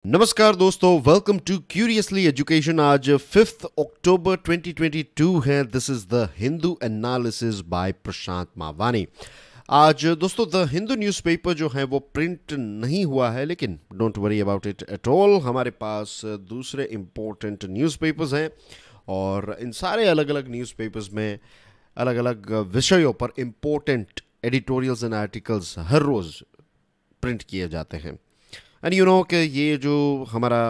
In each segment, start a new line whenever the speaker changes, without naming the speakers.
नमस्कार दोस्तों, welcome to curiously education. आज 5 अक्टूबर 2022 है। This is the Hindu analysis by Prashant Mawani. आज दोस्तों द हिंदू न्यूज़पेपर जो है वो प्रिंट नहीं हुआ है, लेकिन don't worry about it at all. हमारे पास दूसरे इम्पोर्टेंट न्यूज़पेपर्स हैं और इन सारे अलग अलग न्यूज़पेपर्स में अलग अलग विषयों पर इम्पोर्टेंट एडिटोरियल्स एंड आर्टिकल्स हर रोज़ प्रिंट किए जाते हैं। एंड यू नो कि ये जो हमारा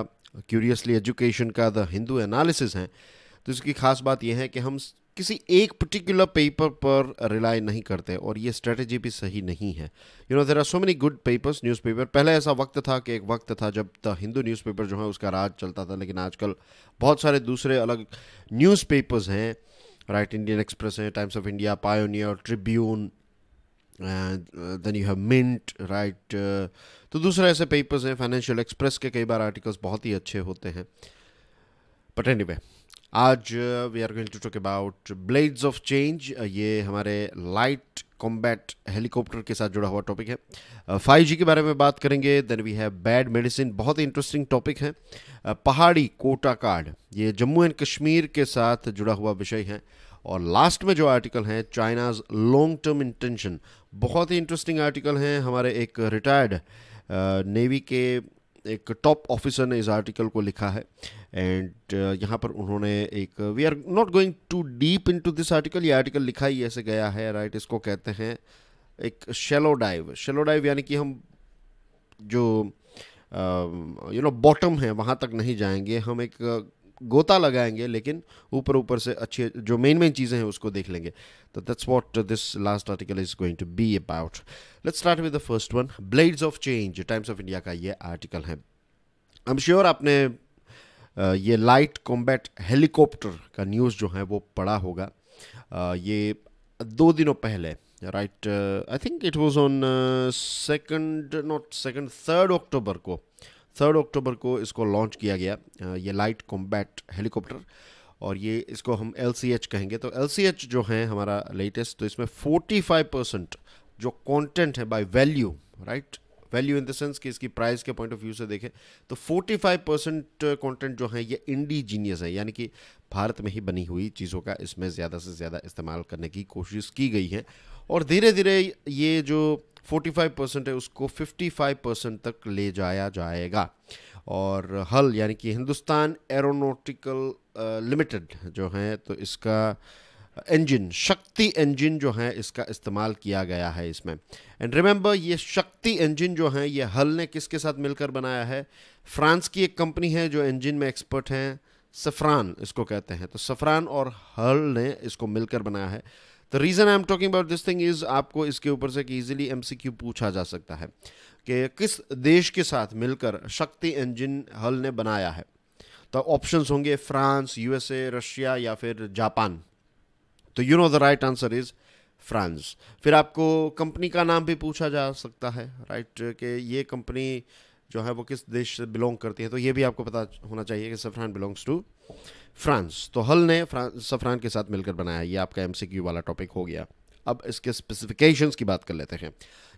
क्यूरियसली एजुकेशन का द हिंदू एनालिसिस है, तो इसकी खास बात यह है कि हम किसी एक पर्टिकुलर पेपर पर रिलाई नहीं करते, और ये स्ट्रेटजी भी सही नहीं है। You know there are so many good papers, newspaper. पहले ऐसा वक्त था कि एक वक्त था जब द हिंदू न्यूज़पेपर जो है उसका राज चलता था, लेकिन आजकल बहुत सारे दूसरे अलग न्यूज़पेपर्स हैं। राइट, इंडियन एक्सप्रेस है, Times of India, Pioneer, Tribune, then you have Mint. Right, तो दूसरे ऐसे पेपर्स हैं। फाइनेंशियल एक्सप्रेस के कई बार आर्टिकल्स बहुत ही अच्छे होते हैं। बट एनीवे, आज we are going to talk about blades of change. ये हमारे लाइट कॉम्बैट हेलीकॉप्टर के साथ जुड़ा हुआ टॉपिक है। 5G के बारे में बात करेंगे। Then we have bad medicine, बहुत ही इंटरेस्टिंग टॉपिक है। पहाड़ी कोटा कार्ड, ये जम्मू एंड कश्मीर के साथ जुड़ा हुआ विषय है। और लास्ट में जो आर्टिकल है, चाइनाज लॉन्ग टर्म इंटेंशन, बहुत ही इंटरेस्टिंग आर्टिकल है। हमारे एक रिटायर्ड नेवी के एक टॉप ऑफिसर ने इस आर्टिकल को लिखा है। एंड यहाँ पर उन्होंने एक, we are not going to deep into this article, ये आर्टिकल लिखा ही ऐसे गया है। राइट, इसको कहते हैं एक शेलो डाइव। शेलो डाइव यानी कि हम जो बॉटम है वहाँ तक नहीं जाएंगे, हम एक गोता लगाएंगे, लेकिन ऊपर ऊपर से अच्छे जो मेन चीज़ें हैं उसको देख लेंगे। तो that's what this last article is going to be about. Let's start with the first one, blades of change, Times of India का ये आर्टिकल है। आई एम श्योर आपने ये लाइट कॉम्बैट हेलीकॉप्टर का न्यूज़ जो है वो पढ़ा होगा। ये 2 दिनों पहले, right, I think it was on 3 October को इसको लॉन्च किया गया, ये लाइट कॉम्बैट हेलीकॉप्टर। और ये इसको हम LCH कहेंगे। तो LCH जो है हमारा लेटेस्ट, तो इसमें 45% जो कंटेंट है by value, right, value in the sense कि इसकी प्राइस के पॉइंट ऑफ व्यू से देखें तो 45% कंटेंट जो है ये इंडिजीनियस है, यानी कि भारत में ही बनी हुई चीज़ों का इसमें ज़्यादा से ज़्यादा इस्तेमाल करने की कोशिश की गई है। और धीरे धीरे ये जो 45% है उसको 55% तक ले जाया जाएगा। और हल यानी कि हिंदुस्तान एरोनॉटिकल लिमिटेड जो है, तो इसका इंजन, शक्ति इंजन जो है, इसका इस्तेमाल किया गया है इसमें। एंड रिमेंबर, ये शक्ति इंजन जो है ये हल ने किसके साथ मिलकर बनाया है? फ्रांस की एक कंपनी है जो इंजन में एक्सपर्ट हैं, सफरान इसको कहते हैं। तो सफरान और हल ने इसको मिलकर बनाया है। The reason I am talking about this thing is, आपको इसके ऊपर से इजीली MCQ पूछा जा सकता है कि किस देश के साथ मिलकर शक्ति इंजन हल ने बनाया है। तो ऑप्शंस होंगे फ्रांस, USA, रशिया या फिर जापान। तो you know the right answer is France. फिर आपको कंपनी का नाम भी पूछा जा सकता है, राइट, कि ये कंपनी जो है वो किस देश से बिलोंग करती है। तो ये भी आपको पता होना चाहिए कि सफरान बिलोंग्स टू फ्रांस। तो हल ने सफरान के साथ मिलकर बनाया। ये आपका MCQ वाला टॉपिक हो गया। अब इसके स्पेसिफिकेशंस की बात कर लेते हैं।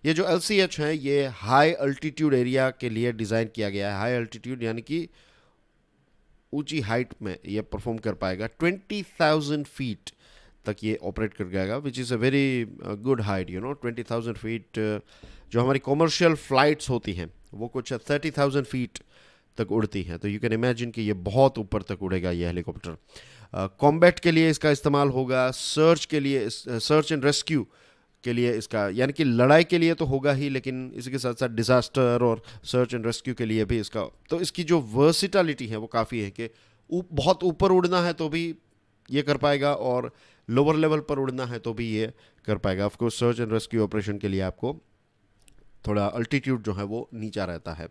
ये जो LCH है ये हाई अल्टीट्यूड एरिया के लिए डिज़ाइन किया गया है। हाई अल्टीट्यूड यानी कि ऊंची हाइट में ये परफॉर्म कर पाएगा। 20,000 फीट तक ये ऑपरेट कर जाएगा, which is a very good height. 20,000 feet जो हमारी कॉमर्शियल फ्लाइट्स होती हैं वो कुछ 30,000 फीट तक उड़ती हैं। तो यू कैन इमेजिन कि ये बहुत ऊपर तक उड़ेगा ये हेलीकॉप्टर। कॉम्बैट के लिए इसका इस्तेमाल होगा, सर्च के लिए, सर्च एंड रेस्क्यू के लिए इसका, यानी कि लड़ाई के लिए तो होगा ही, लेकिन इसी के साथ साथ डिज़ास्टर और सर्च एंड रेस्क्यू के लिए भी इसका, तो इसकी जो वर्सिटैलिटी है वो काफ़ी है कि बहुत ऊपर उड़ना है तो भी ये कर पाएगा, और लोअर लेवल पर उड़ना है तो भी ये कर पाएगा। Of course search and rescue operation के लिए आपको थोड़ा अल्टीट्यूड जो है वो नीचा रहता है।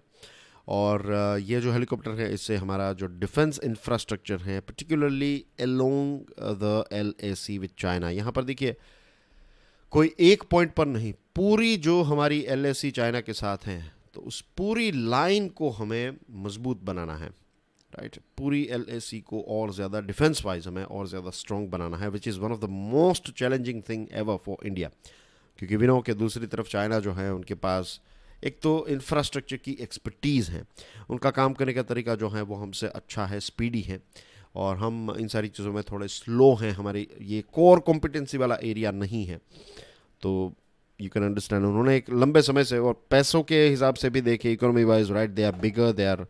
और ये जो हेलीकॉप्टर है इससे हमारा जो डिफेंस इंफ्रास्ट्रक्चर है, particularly along the LAC with China, यहाँ पर देखिए कोई एक पॉइंट पर नहीं, पूरी जो हमारी LAC चाइना के साथ हैं, तो उस पूरी लाइन को हमें मजबूत बनाना है। राइट, पूरी LAC को और ज़्यादा डिफेंस वाइज हमें और ज़्यादा स्ट्रॉन्ग बनाना है, which is one of the most challenging thing ever for India. क्योंकि वी नो कि दूसरी तरफ चाइना जो है उनके पास एक तो इंफ्रास्ट्रक्चर की एक्सपर्टीज़ हैं, उनका काम करने का तरीका जो है वो हमसे अच्छा है, स्पीडी है, और हम इन सारी चीज़ों में थोड़े स्लो हैं, हमारी ये कोर कॉम्पिटेंसी वाला एरिया नहीं है। तो यू कैन अंडरस्टैंड उन्होंने एक लंबे समय से, और पैसों के हिसाब से भी देखे economy wise, right, they are bigger, they are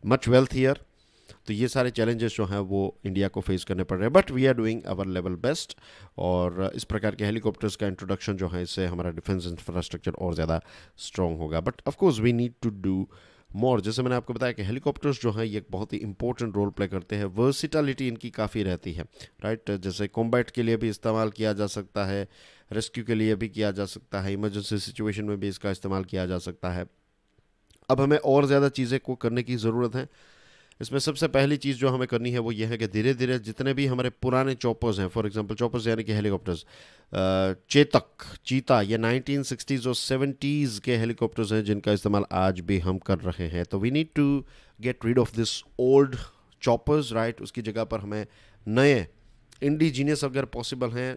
much wealthier. तो ये सारे चैलेंजेस जो हैं वो इंडिया को फेस करने पड़ रहे हैं, but we are doing our level best. और इस प्रकार के हेलीकॉप्टर्स का इंट्रोडक्शन जो है, इससे हमारा डिफेंस इंफ्रास्ट्रक्चर और ज़्यादा स्ट्रॉन्ग होगा। But of course we need to do more. जैसे मैंने आपको बताया कि हेलीकॉप्टर्स जो हैं ये एक बहुत ही इंपॉर्टेंट रोल प्ले करते हैं, वर्सिटैलिटी इनकी काफ़ी रहती है, राइट। जैसे कॉम्बैट के लिए भी इस्तेमाल किया जा सकता है, रेस्क्यू के लिए भी किया जा सकता है, इमरजेंसी सिचुएशन में भी इसका इस्तेमाल किया जा सकता है। अब हमें और ज़्यादा चीज़ें को करने की ज़रूरत है। इसमें सबसे पहली चीज़ जो हमें करनी है वो ये है कि धीरे धीरे जितने भी हमारे पुराने चॉपर्स हैं, फॉर एग्जांपल चॉपर्स यानी कि हेलीकॉप्टर्स, चेतक, चीता, ये 1960s और 70s के हेलीकॉप्टर्स हैं जिनका इस्तेमाल आज भी हम कर रहे हैं। तो we need to get rid of this old choppers, right. उसकी जगह पर हमें नए इंडिजीनियस अगर पॉसिबल हैं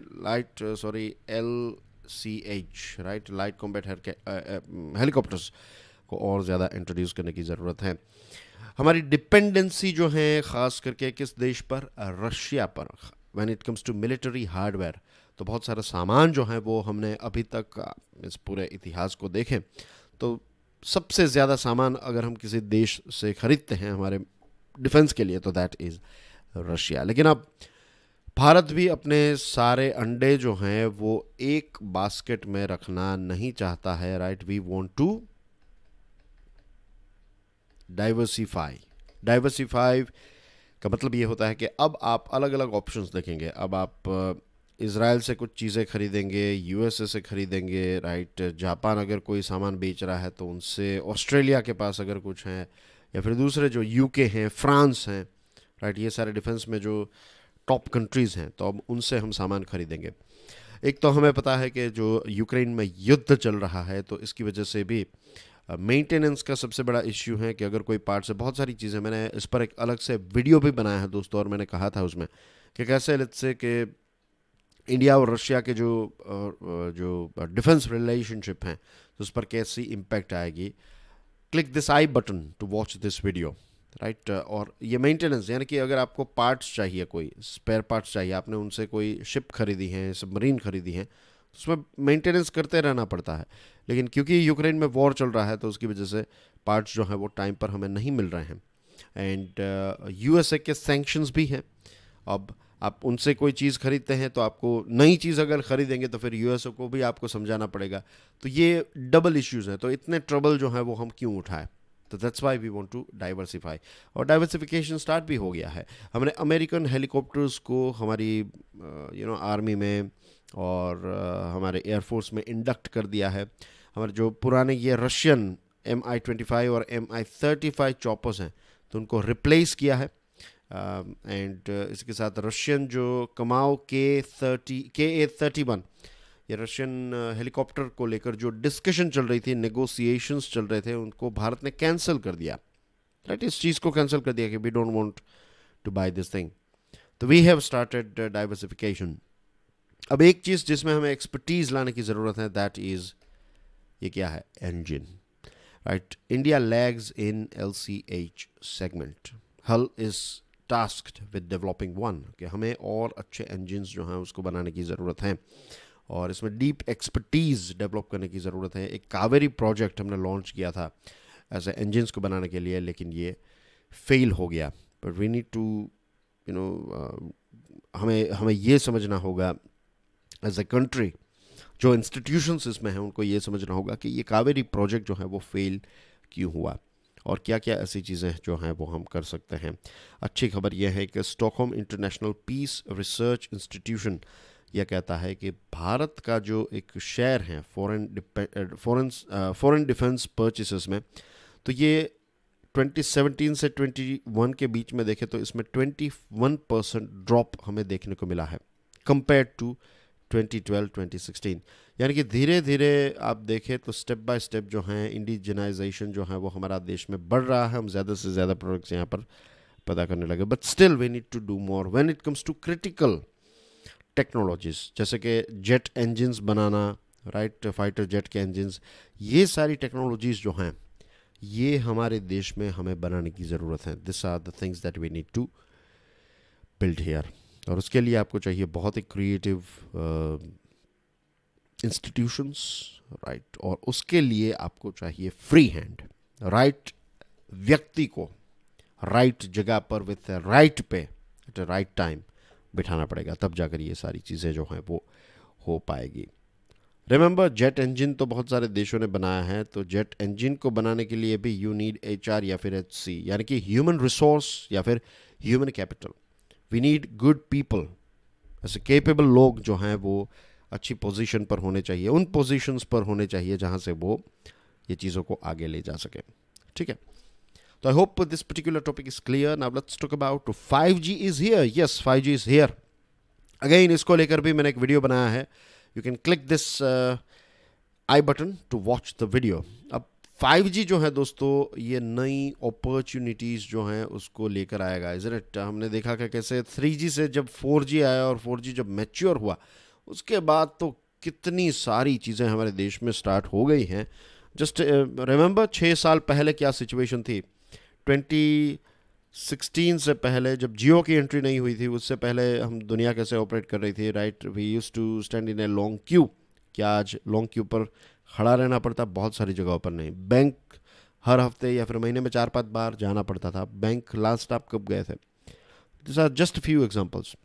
LCH, right, light combat helicopters को और ज़्यादा इंट्रोड्यूस करने की ज़रूरत है। हमारी डिपेंडेंसी जो है ख़ास करके किस देश पर, रशिया पर, when it comes to military hardware. तो बहुत सारा सामान जो है वो हमने अभी तक इस पूरे इतिहास को देखें तो सबसे ज़्यादा सामान अगर हम किसी देश से ख़रीदते हैं हमारे डिफेंस के लिए तो दैट इज़ रशिया। लेकिन अब भारत भी अपने सारे अंडे जो हैं वो एक बास्केट में रखना नहीं चाहता है, right. We want to diversify का मतलब ये होता है कि अब आप अलग अलग ऑप्शंस देखेंगे। अब आप इज़राइल से कुछ चीज़ें खरीदेंगे, यूएसए से खरीदेंगे, राइट। जापान अगर कोई सामान बेच रहा है तो उनसे, ऑस्ट्रेलिया के पास अगर कुछ है, या फिर दूसरे जो यूके हैं, फ्रांस हैं, राइट, ये सारे डिफेंस में जो टॉप कंट्रीज़ हैं, तो अब उनसे हम सामान खरीदेंगे। एक तो हमें पता है कि जो यूक्रेन में युद्ध चल रहा है तो इसकी वजह से भी मेंटेनेंस का सबसे बड़ा इश्यू है कि अगर कोई पार्ट से, बहुत सारी चीज़ें, मैंने इस पर एक अलग से वीडियो भी बनाया है दोस्तों, और मैंने कहा था उसमें कि कैसे लेट्स से कि इंडिया और रशिया के जो डिफेंस रिलेशनशिप हैं तो उस पर कैसी इम्पैक्ट आएगी। Click this I button to watch this video, right. और ये मेंटेनेंस यानी कि अगर आपको पार्ट्स चाहिए, कोई स्पेयर पार्ट्स चाहिए, आपने उनसे कोई शिप खरीदी है, सबमरीन खरीदी है, उसमें मेंटेनेंस करते रहना पड़ता है। लेकिन क्योंकि यूक्रेन में वॉर चल रहा है तो उसकी वजह से पार्ट्स जो हैं वो टाइम पर हमें नहीं मिल रहे हैं। एंड यूएसए के सैंक्शंस भी हैं। अब आप उनसे कोई चीज़ खरीदते हैं तो आपको नई चीज़ अगर खरीदेंगे तो फिर यूएसए को भी आपको समझाना पड़ेगा। तो ये डबल इश्यूज़ हैं। तो इतने ट्रबल जो है वो हम क्यों उठाएं? तो that's why we want to diversify. और डाइवर्सिफिकेशन स्टार्ट भी हो गया है। हमने अमेरिकन हेलीकॉप्टर्स को हमारी आर्मी में और हमारे एयरफोर्स में इंडक्ट कर दिया है। हमारे जो पुराने ये रशियन MI-25 और MI-35 चॉपर्स हैं तो उनको रिप्लेस किया है। एंड इसके साथ रशियन जो कमाओ KA-31, ये रशियन हेलीकॉप्टर को लेकर जो डिस्कशन चल रही थी, नेगोशिएशंस चल रहे थे, उनको भारत ने कैंसिल कर दिया, राइट। इस चीज़ को कैंसिल कर दिया कि we don't want to buy this thing. तो वी हैव स्टार्टेड डाइवर्सिफिकेशन। अब एक चीज़ जिसमें हमें एक्सपर्टीज़ लाने की ज़रूरत है, दैट इज़, ये क्या है, इंजन, राइट। इंडिया लैग्स इन LCH सेगमेंट। हल is tasked with developing one, कि हमें और अच्छे इंजन्स जो हैं उसको बनाने की ज़रूरत है और इसमें डीप एक्सपर्टीज़ डेवलप करने की ज़रूरत है। एक कावेरी प्रोजेक्ट हमने लॉन्च किया था ऐसे इंजन्स को बनाने के लिए, लेकिन ये फेल हो गया। बट वी नीड टू हमें ये समझना होगा एज ए कंट्री, जो इंस्टीट्यूशंस इसमें हैं उनको ये समझना होगा कि ये कावेरी प्रोजेक्ट जो है वो फेल क्यों हुआ और क्या क्या ऐसी चीज़ें जो हैं वो हम कर सकते हैं। अच्छी खबर यह है कि Stockholm international peace research institution यह कहता है कि भारत का जो एक शेयर है फॉरेन डिफेंस परचेसेस में, तो ये 2017 से 21 के बीच में देखें तो इसमें 21% ड्रॉप हमें देखने को मिला है कंपेयर टू 2012-2016। यानी कि धीरे धीरे आप देखें तो स्टेप बाय स्टेप जो है इंडिजिनाइजेशन जो है वो हमारा देश में बढ़ रहा है। हम ज़्यादा से ज़्यादा प्रोडक्ट्स यहाँ पर पैदा करने लगे, but still we need to do more when it comes to critical technologies, जैसे कि जेट इंजन्स बनाना, राइट, फाइटर जेट के इंजन्स, ये सारी टेक्नोलॉजीज़ जो हैं ये हमारे देश में हमें बनाने की ज़रूरत है. This are the things that we need to build here. और उसके लिए आपको चाहिए बहुत ही क्रिएटिव इंस्टीट्यूशंस, राइट, और उसके लिए आपको चाहिए फ्री हैंड, राइट व्यक्ति को राइट जगह पर विथ राइट पे एट राइट टाइम बिठाना पड़ेगा, तब जाकर ये सारी चीज़ें जो हैं वो हो पाएगी. रिमेंबर, जेट इंजन तो बहुत सारे देशों ने बनाया है, तो जेट इंजन को बनाने के लिए भी यू नीड HR या फिर HC, यानी कि ह्यूमन रिसोर्स या फिर human capital. We need good people, ऐसे केपेबल लोग जो हैं वो अच्छी पोजीशन पर होने चाहिए, उन पोजीशंस पर होने चाहिए जहां से वो ये चीज़ों को आगे ले जा सके. ठीक है, तो I hope this particular topic is clear. Now let's talk about 5G is here. Yes, 5G is here again. इसको लेकर भी मैंने एक वीडियो बनाया है. You can click this I button to watch the video. अब 5G जो है दोस्तों, ये नई अपॉर्चुनिटीज़ जो हैं उसको लेकर आएगा. इज़न्ट, हमने देखा कि कैसे 3G से जब 4G आया और 4G जब मैच्योर हुआ, उसके बाद तो कितनी सारी चीज़ें हमारे देश में स्टार्ट हो गई हैं. जस्ट रिमेंबर 6 साल पहले क्या सिचुएशन थी. 2016 से पहले जब जियो की एंट्री नहीं हुई थी, उससे पहले हम दुनिया कैसे ऑपरेट कर रही थी, right. We used to stand in a long queue. क्या आज लॉन्ग क्यू पर खड़ा रहना पड़ता? बहुत सारी जगहों पर नहीं. बैंक हर हफ्ते या फिर महीने में 4-5 बार जाना पड़ता था. बैंक लास्ट आप कब गए थे? This are just few examples,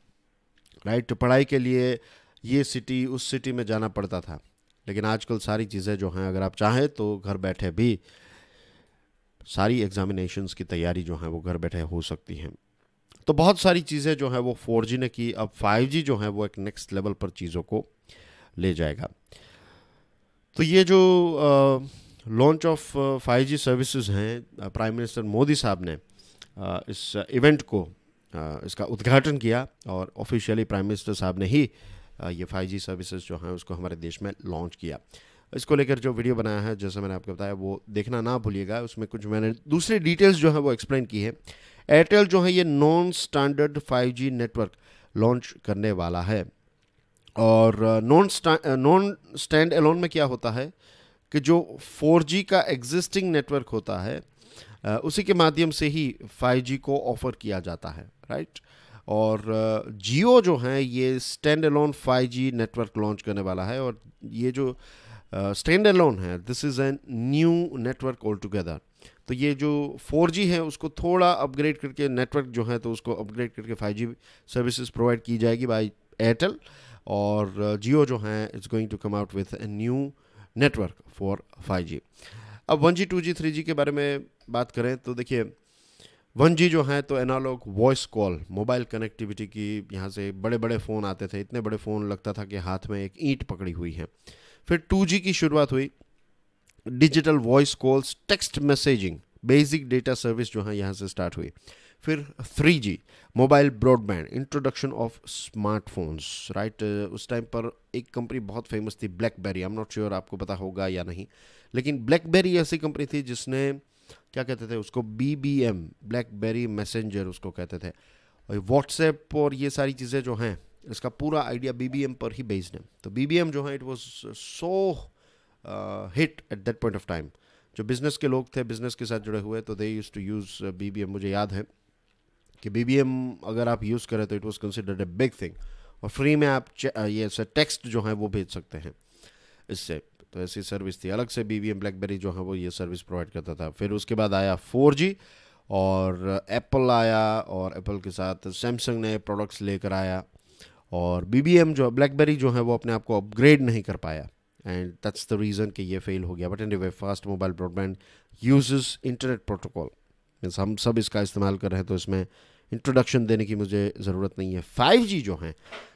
right. पढ़ाई के लिए ये सिटी उस सिटी में जाना पड़ता था, लेकिन आजकल सारी चीज़ें जो हैं अगर आप चाहें तो घर बैठे भी सारी एग्जामिनेशंस की तैयारी जो है वो घर बैठे हो सकती हैं. तो बहुत सारी चीज़ें जो हैं वो 4G ने की. अब 5G जो है वो एक नेक्स्ट लेवल पर चीज़ों को ले जाएगा. तो ये जो लॉन्च ऑफ 5G सर्विसेज हैं, प्राइम मिनिस्टर मोदी साहब ने इस इवेंट को इसका उद्घाटन किया और ऑफिशियली प्राइम मिनिस्टर साहब ने ही ये 5G सर्विसेज जो हैं उसको हमारे देश में लॉन्च किया. इसको लेकर जो वीडियो बनाया है, जैसे मैंने आपको बताया, वो देखना ना भूलिएगा. उसमें कुछ मैंने दूसरी डिटेल्स जो है वो एक्सप्लेन की है. एयरटेल जो है ये non standard 5G network launch करने वाला है. और नॉन स्टैंड एलोन में क्या होता है कि जो 4G का एग्जिस्टिंग नेटवर्क होता है उसी के माध्यम से ही 5G को ऑफर किया जाता है, राइट. और जियो जो है ये stand alone 5G network launch करने वाला है. और ये जो स्टैंड एलोन है, this is an new network all together. तो ये जो 4G है उसको थोड़ा अपग्रेड करके नेटवर्क जो है तो उसको अपग्रेड करके 5G सर्विसेज प्रोवाइड की जाएगी बाय एयरटेल. और जियो जो है it's going to come out with a new network for 5G. अब 1G 2G 3G के बारे में बात करें तो देखिए 1G जो है तो analog voice call, mobile connectivity की, यहाँ से बड़े बड़े फ़ोन आते थे, इतने बड़े फ़ोन लगता था कि हाथ में एक ईंट पकड़ी हुई है. फिर 2G की शुरुआत हुई, digital voice calls, text messaging, basic data service जो है यहाँ से स्टार्ट हुई. फिर 3G mobile broadband, introduction of smartphones, right. उस टाइम पर एक कंपनी बहुत फेमस थी, blackberry. I am not sure आपको पता होगा या नहीं, लेकिन ब्लैकबेरी ऐसी कंपनी थी जिसने क्या कहते थे उसको, BBM, ब्लैकबेरी मैसेंजर उसको कहते थे. और व्हाट्सएप और ये सारी चीज़ें जो हैं इसका पूरा आइडिया BBM पर ही बेस्ड है. तो BBM जो है it was so hit at that point of time. जो बिज़नेस के लोग थे, बिज़नेस के साथ जुड़े हुए, तो they used to use BBM. मुझे याद है कि BBM अगर आप यूज़ करें तो it was considered a big thing. और फ्री में आप ये टेक्स्ट जो है वो भेज सकते हैं इससे. तो ऐसी सर्विस थी अलग से. BBM ब्लैकबेरी जो है वो ये सर्विस प्रोवाइड करता था. फिर उसके बाद आया 4G और एप्पल आया, और एप्पल के साथ सैमसंग ने प्रोडक्ट्स लेकर आया. और BBM जो ब्लैकबेरी जो है वो अपने आप को अपग्रेड नहीं कर पाया, एंड दैट्स द रीज़न कि ये फेल हो गया. But anyway, fast mobile broadband uses internet protocol, means हम सब इसका इस्तेमाल कर रहे हैं, तो इसमें इंट्रोडक्शन देने की मुझे ज़रूरत नहीं है. 5G जो है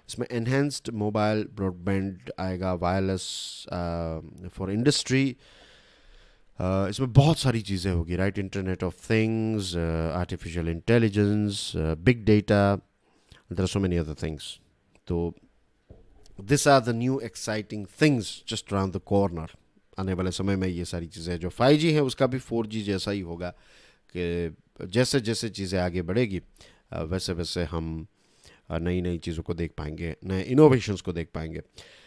इसमें एनहेंस्ड मोबाइल ब्रॉडबैंड आएगा, वायरलेस फॉर इंडस्ट्री. इसमें बहुत सारी चीज़ें होगी, right. Internet of things, artificial intelligence, big data, there are so many other things. तो this are the new exciting things just around the corner. आने वाले समय में ये सारी चीज़ें, जो 5G है उसका भी 4G जैसा ही होगा कि जैसे जैसे चीज़ें आगे बढ़ेगी वैसे वैसे हम नई नई चीज़ों को देख पाएंगे, नए इनोवेशंस को देख पाएंगे.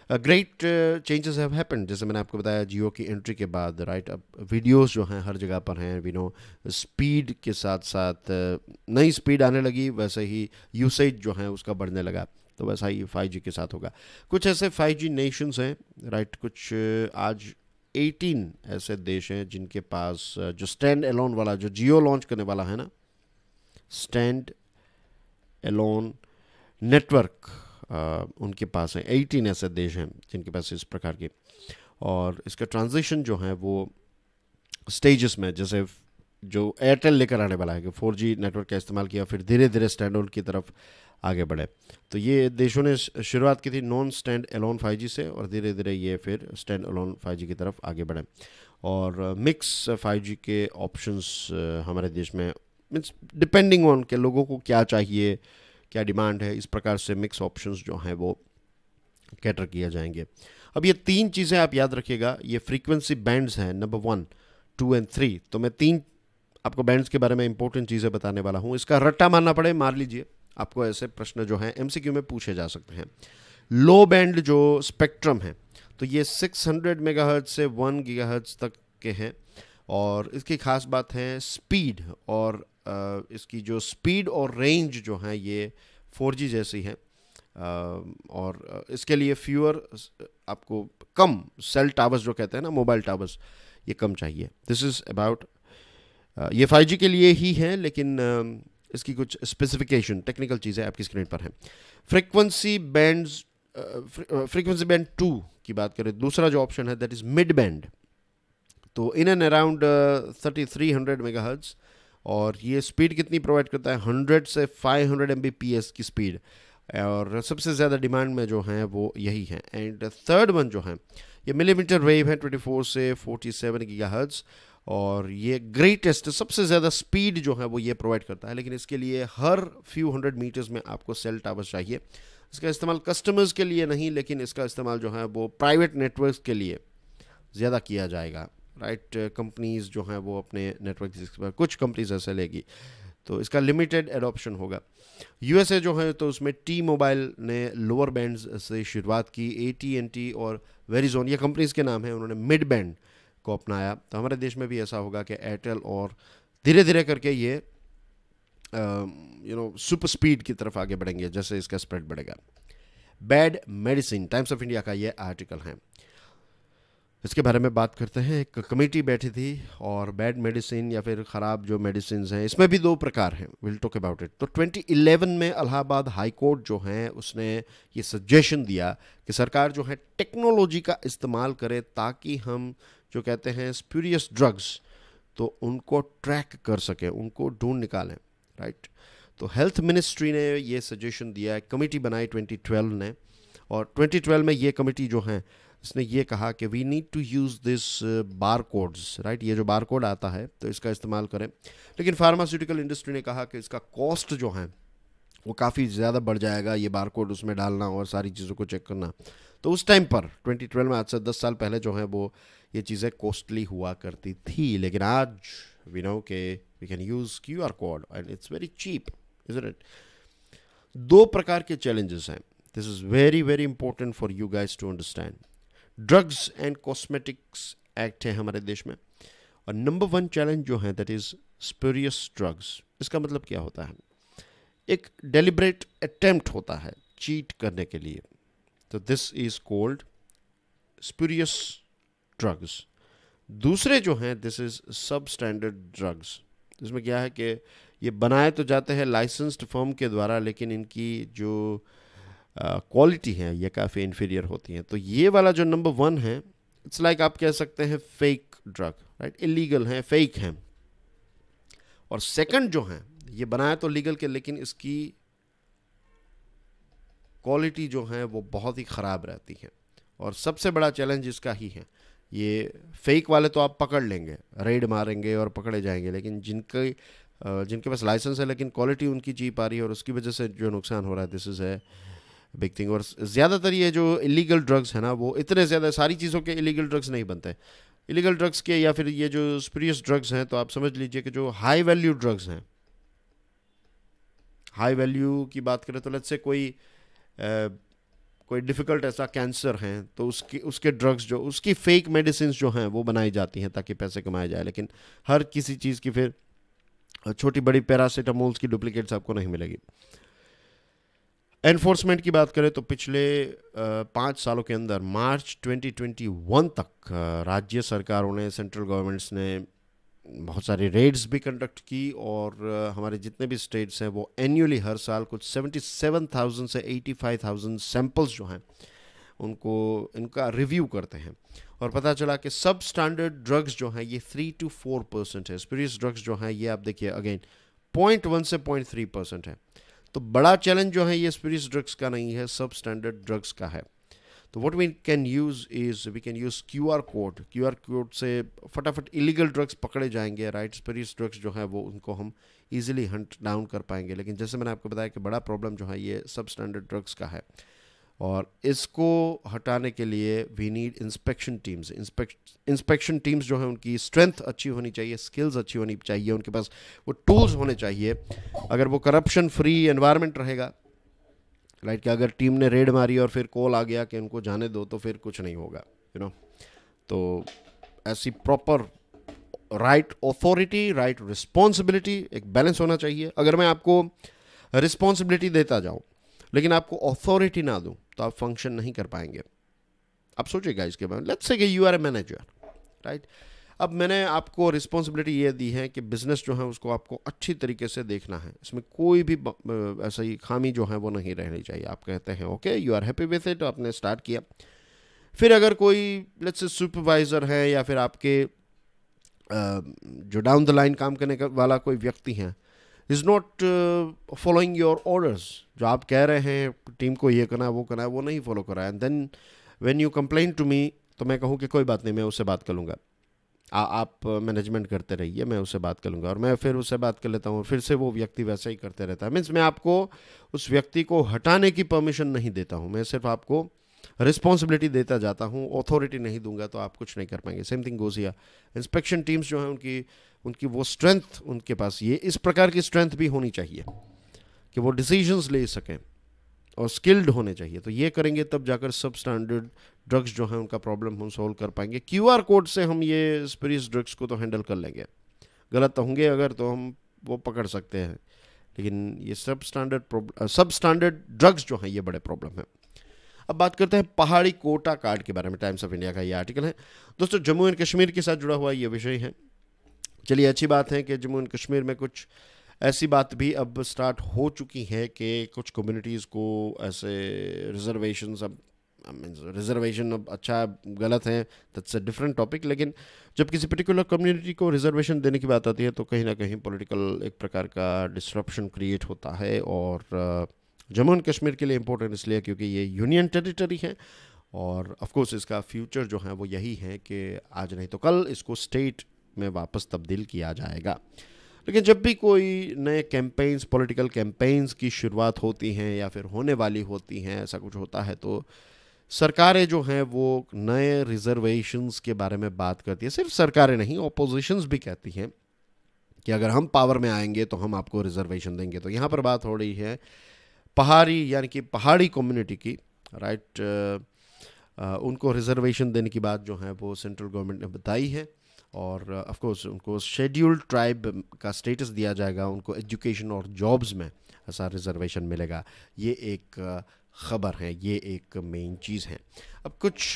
ग्रेट चेंजेस हैव हैपेंड, जैसे मैंने आपको बताया जियो की एंट्री के बाद, राइट। अब वीडियोस जो हैं हर जगह पर हैं, वी नो स्पीड के साथ साथ नई स्पीड आने लगी, वैसे ही यूसेज जो है उसका बढ़ने लगा, तो वैसा ही 5G के साथ होगा। कुछ ऐसे 5G नेशंस हैं, राइट, कुछ आज 18 ऐसे देश हैं जिनके पास जो स्टैंड एलोन वाला, जो जियो लॉन्च करने वाला है ना, स्टैंड एलोन नेटवर्क, उनके पास है 18 ऐसे देश हैं जिनके पास इस प्रकार के, और इसका ट्रांजिशन जो है वो स्टेजेस में, जैसे जो एयरटेल लेकर आने वाला है कि 4G नेटवर्क का इस्तेमाल किया, फिर धीरे धीरे स्टैंड एलोन की तरफ आगे बढ़े। तो ये देशों ने शुरुआत की थी नॉन स्टैंड एलोन 5G से, और धीरे धीरे ये फिर स्टैंड एलोन 5G की तरफ आगे बढ़े। और मिक्स 5G के ऑप्शंस हमारे देश में, मीन्स डिपेंडिंग ऑन के लोगों को क्या चाहिए, क्या डिमांड है, इस प्रकार से मिक्स ऑप्शंस जो हैं वो कैटर किया जाएंगे। अब ये 3 चीज़ें आप याद रखिएगा, ये फ्रीक्वेंसी बैंड्स हैं, नंबर 1, 2 एंड 3। तो मैं 3 आपको बैंड्स के बारे में इंपॉर्टेंट चीज़ें बताने वाला हूँ। इसका रट्टा मारना पड़े, मार लीजिए, आपको ऐसे प्रश्न जो हैं MCQ में पूछे जा सकते हैं। लो बैंड जो स्पेक्ट्रम है, तो ये 600 मेगाहर्ट्ज से 1 गीगाहर्ट्ज तक के हैं, और इसकी खास बात है स्पीड, और इसकी जो स्पीड और रेंज जो है ये 4G जैसी है, और इसके लिए फ्यूअर, आपको कम सेल टावर्स जो कहते हैं ना, मोबाइल टावर्स, ये कम चाहिए। दिस इज़ अबाउट, ये 5G के लिए ही है, लेकिन इसकी कुछ स्पेसिफिकेशन, टेक्निकल चीज़ें आपकी स्क्रीन पर हैं। फ्रीक्वेंसी बैंड्स, फ्रीक्वेंसी बैंड 2 की बात करें, दूसरा जो ऑप्शन है दैट इज़ मिड बैंड, तो इन एंड अराउंड 3300 मेगाहर्ट्ज, और ये स्पीड कितनी प्रोवाइड करता है, 100 से 500 Mbps की स्पीड, और सबसे ज़्यादा डिमांड में जो हैं वो यही है। एंड थर्ड वन जो है ये मिलीमीटर वेव है, 24 से 47 गीगाहर्ट्ज, और ये ग्रेटेस्ट, सबसे ज़्यादा स्पीड जो है वो ये प्रोवाइड करता है, लेकिन इसके लिए हर फ्यू 100 मीटर्स में आपको सेल टावर्स चाहिए। इसका इस्तेमाल कस्टमर्स के लिए नहीं, लेकिन इसका इस्तेमाल जो है वो प्राइवेट नेटवर्क्स के लिए ज़्यादा किया जाएगा, राइट। कंपनीज़ जो हैं वो अपने नेटवर्क, कुछ कंपनीज ऐसे लेगी, तो इसका लिमिटेड एडॉप्शन होगा। USA जो है तो उसमें टी मोबाइल ने लोअर बैंड्स से शुरुआत की, AT&T और वेरिजोन, ये कंपनीज के नाम हैं, उन्होंने मिड बैंड को अपनाया। तो हमारे देश में भी ऐसा होगा कि एयरटेल और धीरे धीरे करके ये सुपर स्पीड की तरफ आगे बढ़ेंगे जैसे इसका स्प्रेड बढ़ेगा। Bad medicine, times of India का ये आर्टिकल है, इसके बारे में बात करते हैं। एक कमेटी बैठी थी, और बैड मेडिसिन या फिर ख़राब जो मेडिसिन हैं, इसमें भी 2 प्रकार हैं, विल टॉक अबाउट इट। तो 2011 में इलाहाबाद हाई कोर्ट जो है उसने ये सजेशन दिया कि सरकार जो है टेक्नोलॉजी का इस्तेमाल करे, ताकि हम जो कहते हैं स्प्यूरियस ड्रग्स, तो उनको ट्रैक कर सकें, उनको ढूंढ निकालें, राइट। तो हेल्थ मिनिस्ट्री ने ये सजेशन दिया है, कमेटी बनाई 2012 ने, और 2012 में ये कमेटी जो है इसने ये कहा कि we need to use this bar codes, right, ये जो बार कोड आता है तो इसका इस्तेमाल करें। लेकिन फार्मास्यूटिकल इंडस्ट्री ने कहा कि इसका कॉस्ट जो है वो काफ़ी ज़्यादा बढ़ जाएगा, ये बार कोड उसमें डालना और सारी चीज़ों को चेक करना। तो उस टाइम पर 2012 में, आज से 10 साल पहले जो है वो ये चीज़ें कॉस्टली हुआ करती थी, लेकिन आज वी नो के we can use QR code and it's very cheap, isn't it. 2 प्रकार के चैलेंजेस हैं, this is very very important for you guys to understand. Drugs and cosmetics act है हमारे देश में, और नंबर 1 चैलेंज जो है दैट इज़ स्पूरियस ड्रग्स। इसका मतलब क्या होता है, एक डेलिब्रेट अटेम्प्ट होता है चीट करने के लिए, तो this is called spurious drugs. दूसरे जो हैं दिस इज़ सब स्टैंडर्ड ड्रग्स। इसमें क्या है कि ये बनाए तो जाते हैं लाइसेंस्ड फर्म के द्वारा, लेकिन इनकी जो क्वालिटी है ये काफ़ी इन्फीरियर होती हैं। तो ये वाला जो नंबर 1 है, इट्स लाइक आप कह सकते हैं फेक ड्रग, राइट, इलीगल हैं, फेक हैं। और सेकंड जो है ये बनाया तो लीगल के, लेकिन इसकी क्वालिटी जो है वो बहुत ही ख़राब रहती है, और सबसे बड़ा चैलेंज इसका ही है। ये फेक वाले तो आप पकड़ लेंगे, रेड मारेंगे और पकड़े जाएंगे, लेकिन जिनके पास लाइसेंस है लेकिन क्वालिटी उनकी चीप आ रही है, और उसकी वजह से जो नुकसान हो रहा है, दिस इज़ है बिग थिंग। और ज़्यादातर ये जो इलीगल ड्रग्स है ना, वो इतने ज़्यादा, सारी चीज़ों के इलीगल ड्रग्स नहीं बनते। इलीगल ड्रग्स के या फिर ये जो स्पूरियस ड्रग्स हैं, तो आप समझ लीजिए कि जो हाई वैल्यू ड्रग्स हैं, हाई वैल्यू की बात करें तो लेट्स से कोई कोई डिफ़िकल्ट ऐसा कैंसर है तो उसके ड्रग्स जो उसकी फेक मेडिसिन जो हैं वो बनाई जाती हैं ताकि पैसे कमाए जाए, लेकिन हर किसी चीज़ की फिर छोटी बड़ी पैरासीटामोल्स की डुप्लीकेट्स आपको नहीं मिलेगी। एनफोर्समेंट की बात करें तो पिछले 5 सालों के अंदर मार्च 2021 तक राज्य सरकारों ने, सेंट्रल गवर्नमेंट्स ने बहुत सारी रेड्स भी कंडक्ट की, और हमारे जितने भी स्टेट्स हैं वो एनुअली हर साल कुछ 77,000 से 85,000 सैंपल्स जो हैं उनको इनका रिव्यू करते हैं, और पता चला कि सब स्टैंडर्ड ड्रग्स जो हैं ये 3 to 4% है। स्पिरियस ड्रग्स जो हैं ये आप देखिए अगेन 0.1 से 0.3% है। तो बड़ा चैलेंज जो है ये स्पिरियस ड्रग्स का नहीं है, सब स्टैंडर्ड ड्रग्स का है। तो what we can use is we can use QR code से फटाफट इलीगल ड्रग्स पकड़े जाएंगे, राइट। स्पिरियस ड्रग्स जो है वो उनको हम इजीली हंट डाउन कर पाएंगे। लेकिन जैसे मैंने आपको बताया कि बड़ा प्रॉब्लम जो है ये सब स्टैंडर्ड ड्रग्स का है, और इसको हटाने के लिए we need inspection teams. Inspection teams जो है उनकी स्ट्रेंथ अच्छी होनी चाहिए, स्किल्स अच्छी होनी चाहिए, उनके पास वो टूल्स होने चाहिए। अगर वो करप्शन फ्री एनवायरनमेंट रहेगा, राइट, कि अगर टीम ने रेड मारी और फिर कॉल आ गया कि उनको जाने दो, तो फिर कुछ नहीं होगा, तो ऐसी proper right authority, right responsibility, एक बैलेंस होना चाहिए। अगर मैं आपको रिस्पॉन्सिबिलिटी देता जाऊँ लेकिन आपको अथॉरिटी ना दूँ तो आप फंक्शन नहीं कर पाएंगे। आप सोचिएगा इसके बारे में। लेट्स से कि you are a manager, right. अब मैंने आपको रिस्पॉन्सिबिलिटी ये दी है कि बिज़नेस जो है उसको आपको अच्छी तरीके से देखना है, इसमें कोई भी ऐसा ही खामी जो है वो नहीं रहनी चाहिए। आप कहते हैं okay, you are happy with it, आपने स्टार्ट किया। फिर अगर कोई लेट्स से सुपरवाइज़र है या फिर आपके जो डाउन द लाइन काम करने वाला कोई व्यक्ति है, is not following your orders, जो आप कह रहे हैं टीम को ये करना है वो करना है, वो नहीं फॉलो कर रहा है, and then when you complain to me, तो मैं कहूँ कि कोई बात नहीं, मैं उससे बात कर लूँगा, आप मैनेजमेंट करते रहिए, मैं उससे बात कर लूँगा, और मैं फिर उससे बात कर लेता हूँ, फिर से वो व्यक्ति वैसा ही करते रहता है। मीन्स मैं आपको उस व्यक्ति को हटाने की परमिशन नहीं देता हूँ, मैं सिर्फ आपको रिस्पॉन्सिबिलिटी देता जाता हूँ, अथॉरिटी नहीं दूंगा तो आप कुछ नहीं कर पाएंगे। Same thing goes here. Inspection teams जो हैं उनकी वो स्ट्रेंथ, उनके पास ये इस प्रकार की स्ट्रेंथ भी होनी चाहिए कि वो डिसीजंस ले सकें, और स्किल्ड होने चाहिए। तो ये करेंगे तब जाकर सब स्टैंडर्ड ड्रग्स जो हैं उनका प्रॉब्लम हम सोल्व कर पाएंगे। QR कोड से हम ये स्पिरियस ड्रग्स को तो हैंडल कर लेंगे, गलत होंगे अगर तो हम वो पकड़ सकते हैं, लेकिन ये सब स्टैंडर्ड ड्रग्स जो हैं ये बड़े प्रॉब्लम है। अब बात करते हैं पहाड़ी कोटा कार्ड के बारे में। टाइम्स ऑफ इंडिया का ये आर्टिकल है दोस्तों, जम्मू एंड कश्मीर के साथ जुड़ा हुआ ये विषय है। चलिए, अच्छी बात है कि जम्मू एंड कश्मीर में कुछ ऐसी बात भी अब स्टार्ट हो चुकी है कि कुछ कम्युनिटीज़ को ऐसे रिजर्वेशंस, अब रिजर्वेशन अब अच्छा गलत है, दैट्स अ डिफरेंट टॉपिक, लेकिन जब किसी पर्टिकुलर कम्युनिटी को रिजर्वेशन देने की बात आती है तो कहीं ना कहीं पॉलिटिकल एक प्रकार का डिस्ट्रप्शन क्रिएट होता है। और जम्मू एंड कश्मीर के लिए इम्पोर्टेंट इसलिए क्योंकि ये यूनियन टेरिटरी है, और ऑफ कोर्स इसका फ्यूचर जो है वो यही है कि आज नहीं तो कल इसको स्टेट में वापस तब्दील किया जाएगा। लेकिन जब भी कोई नए कैंपेन्स, पॉलिटिकल कैंपेन्स की शुरुआत होती हैं या फिर होने वाली होती हैं, ऐसा कुछ होता है, तो सरकारें जो हैं वो नए रिजर्वेशंस के बारे में बात करती है। सिर्फ सरकारें नहीं, ऑपोजिशंस भी कहती हैं कि अगर हम पावर में आएंगे तो हम आपको रिजर्वेशन देंगे। तो यहाँ पर बात हो रही है पहाड़ी, यानी कि पहाड़ी कम्युनिटी की, राइट। उनको रिजर्वेशन देने की बात जो है वो सेंट्रल गवर्नमेंट ने बताई है, और ऑफ कोर्स उनको शेड्यूल्ड ट्राइब का स्टेटस दिया जाएगा, उनको एजुकेशन और जॉब्स में ऐसा रिजर्वेशन मिलेगा। ये एक ख़बर है, ये एक मेन चीज़ है। अब कुछ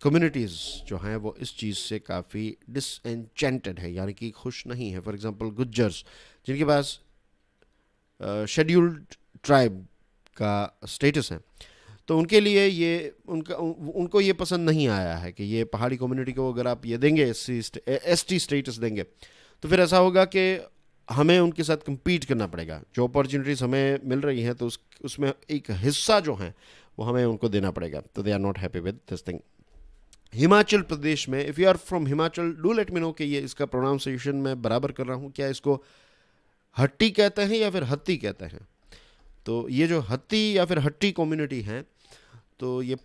कम्युनिटीज़ जो हैं वो इस चीज़ से काफ़ी डिसएंचेंटेड है, यानी कि खुश नहीं है। फॉर एग्जांपल गुज्जर्स, जिनके पास शेड्यूल्ड ट्राइब का स्टेटस है, तो उनके लिए ये उनको ये पसंद नहीं आया है कि ये पहाड़ी कम्युनिटी को अगर आप ये देंगे, ST स्टेटस देंगे, तो फिर ऐसा होगा कि हमें उनके साथ compete करना पड़ेगा। जो अपॉर्चुनिटीज़ हमें मिल रही हैं तो उसमें एक हिस्सा जो है वो हमें उनको देना पड़ेगा। तो they are not happy with this thing. Himachal Pradesh में, if you are from Himachal, do let me know कि ये इसका प्रोनाउंसिएशन मैं बराबर कर रहा हूँ क्या, इसको हट्टी कहते हैं या फिर हत्ती कहते हैं। तो ये जो हत्ती या फिर हट्टी कम्युनिटी हैं, तो ये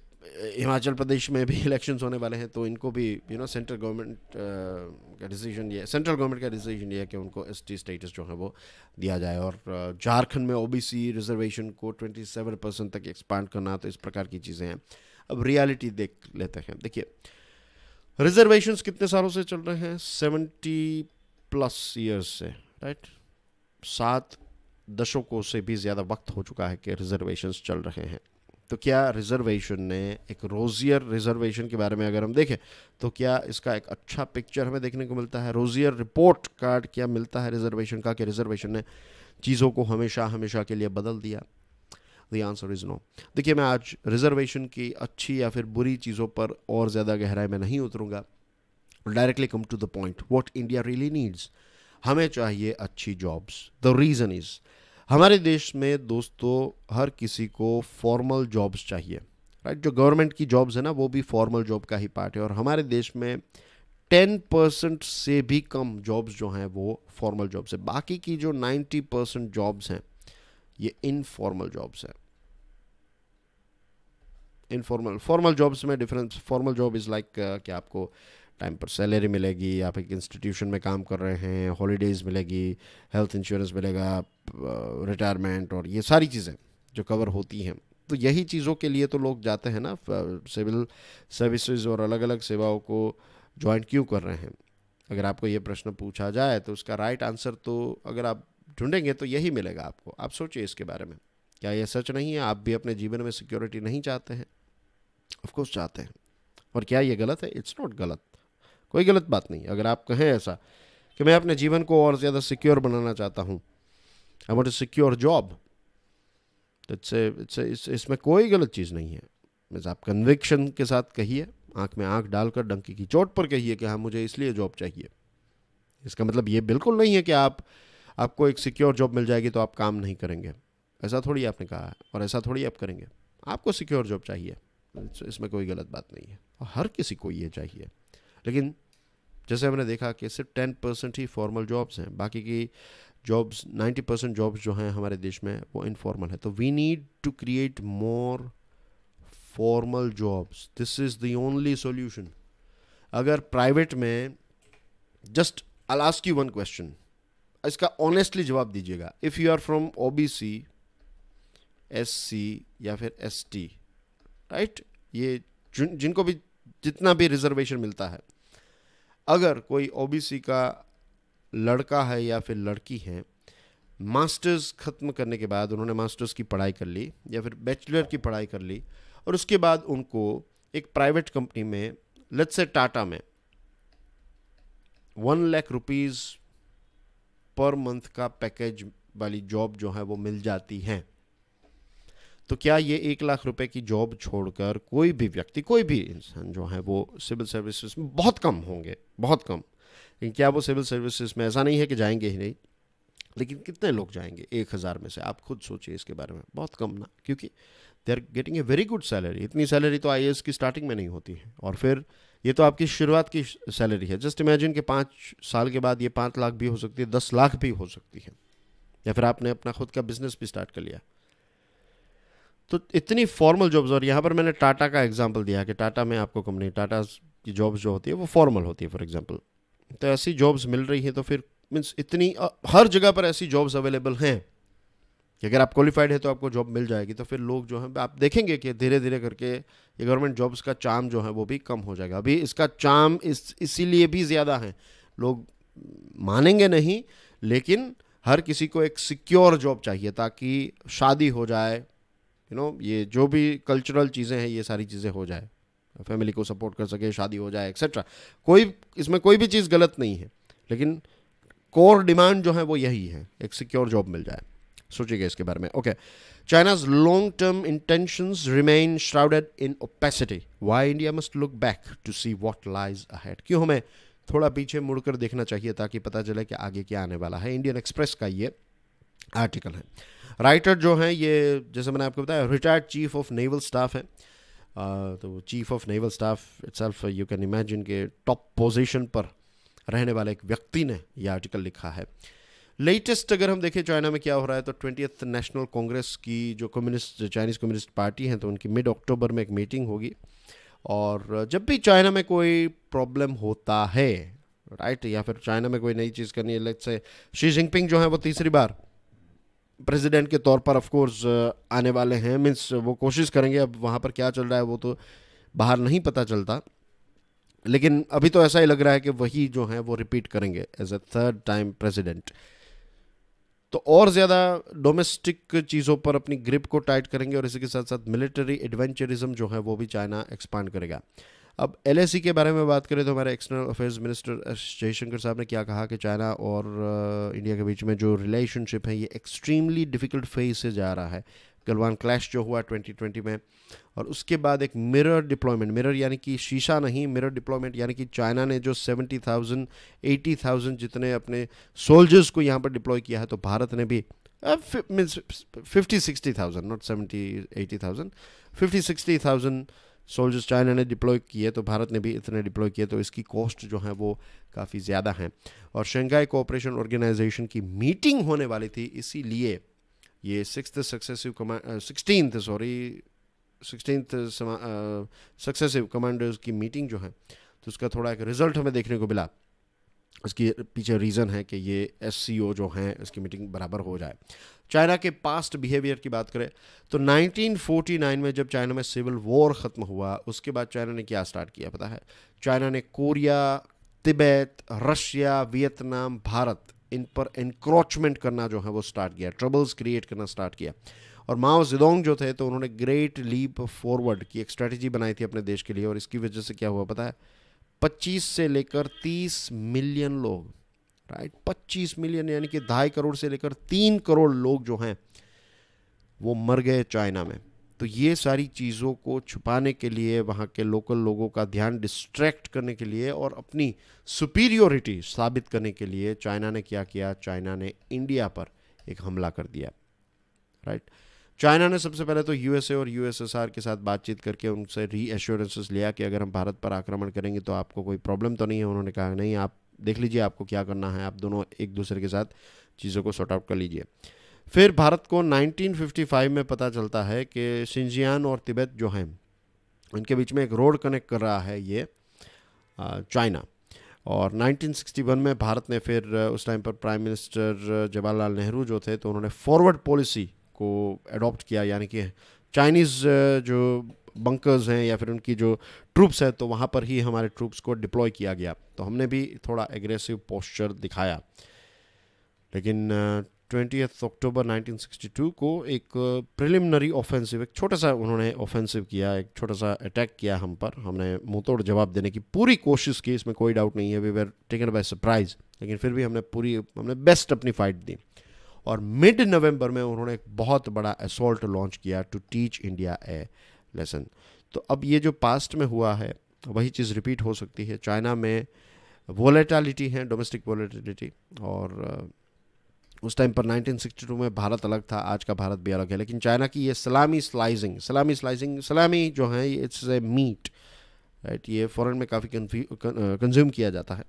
हिमाचल प्रदेश में भी इलेक्शंस होने वाले हैं, तो इनको भी सेंट्रल गवर्नमेंट का डिसीजन ये, सेंट्रल गवर्नमेंट का डिसीजन ये है कि उनको एसटी स्टेटस जो है वो दिया जाए। और झारखंड में ओबीसी रिजर्वेशन को 27% तक एक्सपांड करना, तो इस प्रकार की चीज़ें हैं। अब रियलिटी देख लेते हैं। देखिए, रिजर्वेशंस कितने सालों से चल रहे हैं? 70+ ईयर्स से, राइट। 7 दशकों से भी ज़्यादा वक्त हो चुका है कि रिजर्वेशंस चल रहे हैं। तो क्या रिजर्वेशन ने, एक रोजियर रिजर्वेशन के बारे में अगर हम देखें, तो क्या इसका एक अच्छा पिक्चर हमें देखने को मिलता है? रोजियर रिपोर्ट कार्ड क्या मिलता है रिजर्वेशन का, कि रिजर्वेशन ने चीज़ों को हमेशा हमेशा के लिए बदल दिया? The answer is no. देखिए, मैं आज रिजर्वेशन की अच्छी या फिर बुरी चीज़ों पर और ज़्यादा गहराई में नहीं उतरूँगा। Directly come to the point, what India really needs. हमें चाहिए अच्छी जॉब्स। द रीज़न इज़, हमारे देश में दोस्तों हर किसी को फॉर्मल जॉब्स चाहिए, राइट। जो गवर्नमेंट की जॉब्स है ना, वो भी फॉर्मल जॉब का ही पार्ट है। और हमारे देश में 10% से भी कम जॉब्स जो हैं वो फॉर्मल जॉब्स है। बाकी की जो 90% जॉब्स हैं ये इनफॉर्मल जॉब्स हैं। इनफॉर्मल फॉर्मल जॉब्स में difference, formal job is like कि आपको टाइम पर सैलरी मिलेगी, आप एक इंस्टीट्यूशन में काम कर रहे हैं, हॉलीडेज़ मिलेगी, हेल्थ इंश्योरेंस मिलेगा, रिटायरमेंट और ये सारी चीज़ें जो कवर होती हैं। तो यही चीज़ों के लिए तो लोग जाते हैं ना, सिविल सर्विसेज और अलग अलग सेवाओं को ज्वाइन क्यों कर रहे हैं। अगर आपको ये प्रश्न पूछा जाए तो उसका राइट आंसर तो अगर आप ढूंढेंगे तो यही मिलेगा आपको। आप सोचिए इसके बारे में, क्या ये सच नहीं है? आप भी अपने जीवन में सिक्योरिटी नहीं चाहते हैं? ऑफ कोर्स चाहते हैं। और क्या ये गलत है? इट्स नॉट गलत, कोई गलत बात नहीं। अगर आप कहें ऐसा कि मैं अपने जीवन को और ज़्यादा सिक्योर बनाना चाहता हूँ, I want a secure job, इसमें कोई गलत चीज़ नहीं है। बस आप कन्विक्शन के साथ कहिए, आंख में आंख डालकर डंकी की चोट पर कहिए कि हाँ, मुझे इसलिए जॉब चाहिए। इसका मतलब ये बिल्कुल नहीं है कि आपको एक सिक्योर जॉब मिल जाएगी तो आप काम नहीं करेंगे। ऐसा थोड़ी आपने कहा है, और ऐसा थोड़ी आप करेंगे। आपको सिक्योर जॉब चाहिए, इसमें कोई गलत बात नहीं है, और हर किसी को ये चाहिए। लेकिन जैसे हमने देखा कि सिर्फ 10% ही फॉर्मल जॉब्स हैं, बाकी की जॉब्स 90% जॉब्स जो हैं हमारे देश में वो इनफॉर्मल है। तो we need to create more formal jobs, this is the only solution. अगर प्राइवेट में, just I will ask you one question, इसका ऑनेस्टली जवाब दीजिएगा। If you are from OBC, SC या फिर एसटी, राइट, ये जिनको भी जितना भी रिजर्वेशन मिलता है, अगर कोई ओबीसी का लड़का है या फिर लड़की है, मास्टर्स ख़त्म करने के बाद उन्होंने मास्टर्स की पढ़ाई कर ली या फिर बैचलर की पढ़ाई कर ली, और उसके बाद उनको एक प्राइवेट कंपनी में, लेट्स से टाटा में 1 लाख रुपीज़ पर मंथ का पैकेज वाली जॉब जो है वो मिल जाती है, तो क्या ये 1 लाख रुपए की जॉब छोड़कर कोई भी व्यक्ति, कोई भी इंसान जो है वो सिविल सर्विसेज में, बहुत कम होंगे, बहुत कम, लेकिन क्या वो सिविल सर्विसेज में, ऐसा नहीं है कि जाएंगे ही नहीं, लेकिन कितने लोग जाएंगे 1000 में से? आप खुद सोचिए इसके बारे में, बहुत कम ना, क्योंकि they are getting a very good salary. इतनी सैलरी तो आईएएस की स्टार्टिंग में नहीं होती है, और फिर ये तो आपकी शुरुआत की सैलरी है। जस्ट इमेजिन कि 5 साल के बाद ये 5 लाख भी हो सकती है, 10 लाख भी हो सकती है, या फिर आपने अपना खुद का बिजनेस भी स्टार्ट कर लिया। तो इतनी फॉर्मल जॉब्स, और यहाँ पर मैंने टाटा का एग्जांपल दिया कि टाटा में आपको कंपनी, टाटा की जॉब्स जो होती है वो फॉर्मल होती है फॉर एग्जांपल, तो ऐसी जॉब्स मिल रही हैं, तो फिर मीन्स इतनी हर जगह पर ऐसी जॉब्स अवेलेबल हैं कि अगर आप क्वालिफाइड है तो आपको जॉब मिल जाएगी। तो फिर लोग जो हैं, आप देखेंगे कि धीरे धीरे करके ये गवर्नमेंट जॉब्स का चार्म जो है वो भी कम हो जाएगा। अभी इसका चार्म इसीलिए भी ज़्यादा है, लोग मानेंगे नहीं, लेकिन हर किसी को एक सिक्योर जॉब चाहिए ताकि शादी हो जाए, ये जो भी कल्चरल चीज़ें हैं ये सारी चीज़ें हो जाए, फैमिली को सपोर्ट कर सके, शादी हो जाए, एक्सेट्रा। इसमें कोई भी चीज़ गलत नहीं है, लेकिन कोर डिमांड जो है वो यही है, एक सिक्योर जॉब मिल जाए। सोचिएगा इसके बारे में। Okay, China's long term intentions remain shrouded in opacity, why India must look back to see what lies ahead. क्यों हमें थोड़ा पीछे मुड़कर देखना चाहिए ताकि पता चले कि आगे क्या आने वाला है। इंडियन एक्सप्रेस का ये आर्टिकल है। राइटर जो हैं ये, जैसे मैंने आपको बताया, retired chief of naval staff है। तो chief of naval staff itself, you can imagine के टॉप पोजीशन पर रहने वाले एक व्यक्ति ने यह आर्टिकल लिखा है। लेटेस्ट अगर हम देखें चाइना में क्या हो रहा है, तो 20th नेशनल कांग्रेस की जो चाइनीज़ कम्युनिस्ट पार्टी है, तो उनकी मिड अक्टूबर में एक मीटिंग होगी। और जब भी चाइना में कोई प्रॉब्लम होता है, राइट, या फिर चाइना में कोई नई चीज़ करनी है, लेट्स से शी जिनपिंग जो है वो तीसरी बार प्रेसिडेंट के तौर पर ऑफ कोर्स आने वाले हैं, मीन्स वो कोशिश करेंगे। अब वहाँ पर क्या चल रहा है वो तो बाहर नहीं पता चलता, लेकिन अभी तो ऐसा ही लग रहा है कि वही जो है वो रिपीट करेंगे as a third time president. तो और ज़्यादा डोमेस्टिक चीज़ों पर अपनी ग्रिप को टाइट करेंगे, और इसी के साथ साथ मिलिट्री एडवेंचरिज्म जो है वो भी चाइना एक्सपांड करेगा। अब एलएसी के बारे में बात करें तो हमारे external affairs minister S Jaishankar साहब ने क्या कहा कि चाइना और इंडिया के बीच में जो रिलेशनशिप है ये एक्सट्रीमली डिफ़िकल्ट फेज से जा रहा है। गलवान क्लैश जो हुआ 2020 में, और उसके बाद एक मिरर डिप्लॉयमेंट, मिरर यानी कि शीशा नहीं, मिरर डिप्लॉयमेंट यानी कि चाइना ने जो 70,000 80,000 जितने अपने सोल्जर्स को यहाँ पर डिप्लॉय किया है, तो भारत ने भी मीन्स 50-60,000, नॉट 70-80,000, 50-60,000 सोल्जर्स चाइना ने डिप्लॉय किए, तो भारत ने भी इतने डिप्लॉय किए, तो इसकी कॉस्ट जो है वो काफ़ी ज़्यादा है। और शंघाई कोऑपरेशन ऑर्गेनाइजेशन की मीटिंग होने वाली थी, इसीलिए ये 16th सक्सेसिव कमांडर्स की मीटिंग जो है, तो उसका थोड़ा एक रिजल्ट हमें देखने को मिला। इसकी पीछे रीज़न है कि ये SCO जो हैं इसकी मीटिंग बराबर हो जाए। चाइना के पास्ट बिहेवियर की बात करें तो 1949 में जब चाइना में सिविल वॉर ख़त्म हुआ, उसके बाद चाइना ने क्या स्टार्ट किया पता है? चाइना ने Korea, Tibet, Russia, Vietnam, Bharat, इन पर एनक्रोचमेंट करना जो है वो स्टार्ट किया, ट्रबल्स क्रिएट करना स्टार्ट किया। और माओ जेडोंग जो थे, तो उन्होंने ग्रेट लीप फॉरवर्ड की एक स्ट्रेटजी बनाई थी अपने देश के लिए, और इसकी वजह से क्या हुआ पता है? 25 से लेकर 30 मिलियन लोग, राइट, 25 मिलियन यानी कि 2.5 करोड़ से लेकर 3 करोड़ लोग जो हैं वो मर गए चाइना में। तो ये सारी चीज़ों को छुपाने के लिए, वहाँ के लोकल लोगों का ध्यान डिस्ट्रैक्ट करने के लिए और अपनी सुपीरियोरिटी साबित करने के लिए चाइना ने क्या किया? चाइना ने इंडिया पर एक हमला कर दिया, राइट। चाइना ने सबसे पहले तो यूएसए और यूएसएसआर के साथ बातचीत करके उनसे रीएश्योरेंसेस लिया कि अगर हम भारत पर आक्रमण करेंगे तो आपको कोई प्रॉब्लम तो नहीं है। उन्होंने कहा नहीं, आप देख लीजिए आपको क्या करना है, आप दोनों एक दूसरे के साथ चीज़ों को सॉर्ट आउट कर लीजिए। फिर भारत को 1955 में पता चलता है कि शिनजियान और तिब्बत जो हैं उनके बीच में एक रोड कनेक्ट कर रहा है ये चाइना। और 1961 में भारत ने फिर उस टाइम पर प्राइम मिनिस्टर जवाहरलाल नेहरू जो थे, तो उन्होंने फॉरवर्ड पॉलिसी को अडॉप्ट किया, यानी कि चाइनीज़ जो बंकर्स हैं या फिर उनकी जो ट्रूप्स है, तो वहाँ पर ही हमारे ट्रूप्स को डिप्लॉय किया गया। तो हमने भी थोड़ा एग्रेसिव पोस्चर दिखाया। लेकिन 20 अक्टूबर 1962 को एक प्रिलिमिनरी ऑफेंसिव, एक छोटा सा उन्होंने ऑफेंसिव किया, एक छोटा सा अटैक किया हम पर। हमने मुंहतोड़ जवाब देने की पूरी कोशिश की, इसमें कोई डाउट नहीं है, we were taken by surprise, लेकिन फिर भी हमने बेस्ट अपनी फाइट दी। और मिड नवंबर में उन्होंने एक बहुत बड़ा असॉल्ट लॉन्च किया to teach India a lesson. तो अब ये जो पास्ट में हुआ है वही चीज़ रिपीट हो सकती है। चाइना में वोलेटिलिटी है, डोमेस्टिक वोलेटिलिटी, और उस टाइम पर 1962 में भारत अलग था, आज का भारत भी अलग है। लेकिन चाइना की ये सलामी जो है, इट्स ए मीट, राइट, ये फॉरेन में काफ़ी कंज्यूम किया जाता है,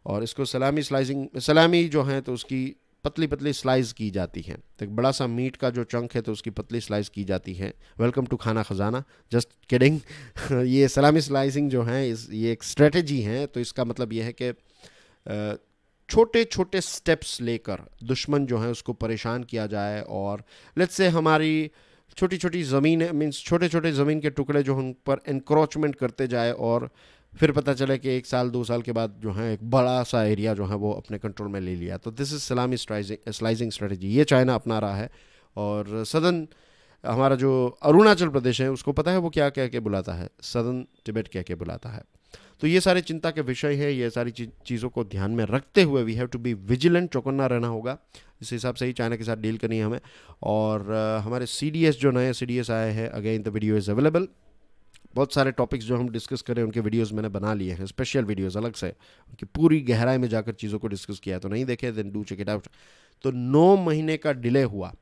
और इसको सलामी जो है तो उसकी पतली पतली स्लाइस की जाती है। तो एक बड़ा सा मीट का जो चंक है तो उसकी पतली स्लाइस की जाती है। वेलकम टू खाना खजाना, जस्ट किडिंग। ये सलामी स्लाइसिंग जो है ये एक स्ट्रेटजी है। तो इसका मतलब ये है कि छोटे छोटे स्टेप्स लेकर दुश्मन जो है उसको परेशान किया जाए, और लेट्स से हमारी छोटी छोटी ज़मीन मीन्स छोटे छोटे ज़मीन के टुकड़े जो उन पर एनक्रोचमेंट करते जाए, और फिर पता चले कि 1 साल 2 साल के बाद जो है एक बड़ा सा एरिया जो है वो अपने कंट्रोल में ले लिया। तो दिस इज़ सलामी स्लाइसिंग स्ट्रेटजी, ये चाइना अपना रहा है। और सदर्न हमारा जो अरुणाचल प्रदेश है उसको पता है वो क्या कह के बुलाता है? सदर्न तिब्बत कह के बुलाता है। तो ये सारे चिंता के विषय है। ये सारी चीज़ों को ध्यान में रखते हुए we have to be vigilant, चौकन्ना रहना होगा। इस हिसाब से ही चाइना के साथ डील करनी है हमें। और हमारे CDS जो नए CDS आए हैं, again the video is available. बहुत सारे टॉपिक्स जो हम डिस्कस करें उनके वीडियोस मैंने बना लिए हैं, स्पेशल वीडियोस अलग से, उनकी पूरी गहराई में जाकर चीज़ों को डिस्कस किया है। तो नहीं देखे then do check it out. तो 9 महीने का डिले हुआ,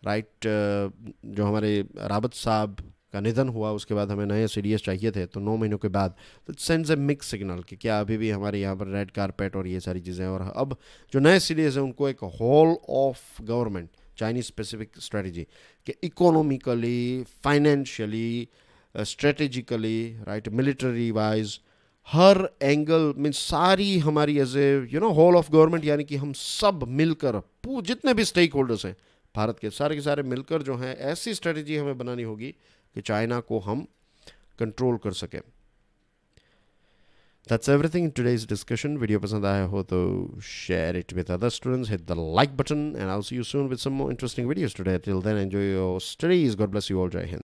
राइट, जो हमारे रावत साहब का निधन हुआ, उसके बाद हमें नए CDS चाहिए थे, तो 9 महीनों के बाद, तो it sends A mix signal कि क्या अभी भी हमारे यहाँ पर रेड कारपेट और ये सारी चीज़ें, और अब जो नए CDS हैं उनको एक whole of government Chinese specific strategy कि economically, financially, strategically, right, military wise, हर एंगल में सारी हमारी as a whole of government, यानी कि हम सब मिलकर, जितने भी स्टेक होल्डर्स हैं भारत के सारे मिलकर जो हैं, ऐसी स्ट्रेटजी हमें बनानी होगी कि चाइना को हम कंट्रोल कर सकें. That's everything in today's discussion. Video पसंद आया हो तो share it with other students. Hit the like button and I'll see you soon with some more interesting videos today. Till then, enjoy your studies. God bless you all. Jai Hind.